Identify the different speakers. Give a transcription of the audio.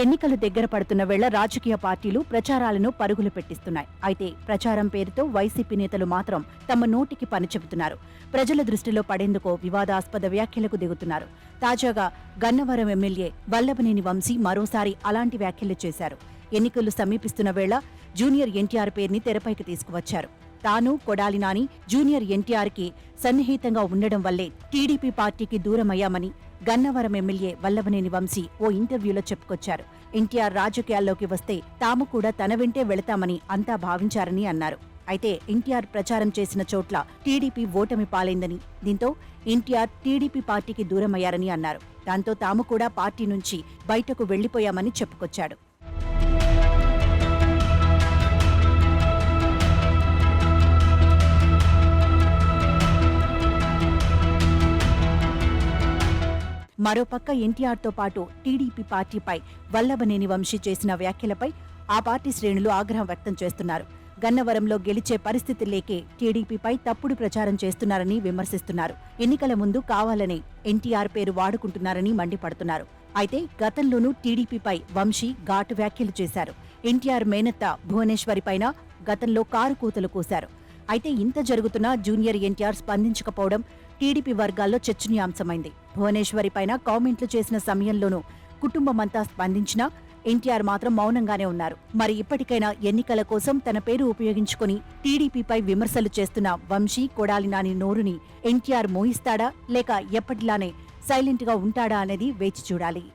Speaker 1: ఎన్నికలు దగ్గర పడుతున్న వేళ రాజకీయ పార్టీలు ప్రచారాలను పరుగులు పెట్టిస్తున్నాయి. అయితే ప్రచారం పేరుతో వైసీపీ నేతలు మాత్రం తమ నోటికి పని చెబుతున్నారు. ప్రజల దృష్టిలో పడేందుకు వివాదాస్పద వ్యాఖ్యలకు దిగుతున్నారు. తాజాగా గన్నవరం ఎమ్మెల్యే వల్లభనేని వంశీ మరోసారి అలాంటి వ్యాఖ్యలు చేశారు. ఎన్నికలు సమీపిస్తున్న వేళ జూనియర్ ఎన్టీఆర్ పేరుని తెరపైకి తీసుకువచ్చారు. తాను, కొడాలి నాని జూనియర్ ఎన్టీఆర్కి సన్నిహితంగా ఉండడం వల్లే టీడీపీ పార్టీకి దూరమయ్యామని గన్నవరం ఎమ్మెల్యే వల్లభనేని వంశీ ఓ ఇంటర్వ్యూలో చెప్పుకొచ్చారు. ఎన్టీఆర్ రాజకీయాల్లోకి వస్తే తాము కూడా తన వెంటే వెళతామని అంతా భావించారని అన్నారు. అయితే ఎన్టీఆర్ ప్రచారం చేసిన చోట్ల టీడీపీ ఓటమి పాలైందని, దీంతో ఎన్టీఆర్ టీడీపీ పార్టీకి దూరమయ్యారని అన్నారు. దాంతో తాము కూడా పార్టీ నుంచి బయటకు వెళ్లిపోయామని చెప్పుకొచ్చాడు. మరోపక్క ఎన్టీఆర్తో పాటు టీడీపీ పార్టీపై వల్లభనేని వంశీ చేసిన వ్యాఖ్యలపై ఆ పార్టీ శ్రేణులు ఆగ్రహం వ్యక్తం చేస్తున్నారు. గన్నవరంలో గెలిచే పరిస్థితి లేకే టీడీపీపై తప్పుడు ప్రచారం చేస్తున్నారని విమర్శిస్తున్నారు. ఎన్నికల ముందు కావాలనే ఎన్టీఆర్ పేరు వాడుకుంటున్నారని మండిపడుతున్నారు. అయితే గతంలోనూ టీడీపీపై వంశీ ఘాటు వ్యాఖ్యలు చేశారు. ఎన్టీఆర్ మేనత్త భువనేశ్వరిపైన గతంలో కారు కూతలు కూశారు. అయితే ఇంత జరుగుతున్నా జూనియర్ ఎన్టీఆర్ స్పందించకపోవడం టీడీపీ వర్గాల్లో చర్చనీయాంశమైంది. భువనేశ్వరిపైన కామెంట్లు చేసిన సమయంలోనూ కుటుంబమంతా స్పందించినా ఎన్టీఆర్ మాత్రం మౌనంగానే ఉన్నారు. మరి ఇప్పటికైనా ఎన్నికల కోసం తన పేరు ఉపయోగించుకుని టీడీపీపై విమర్శలు చేస్తున్న వంశీ, కొడాలి నాని నోరుని ఎన్టీఆర్ మోయిస్తాడా లేక ఎప్పటిలానే సైలెంట్గా ఉంటాడా అనేది వేచి చూడాలి.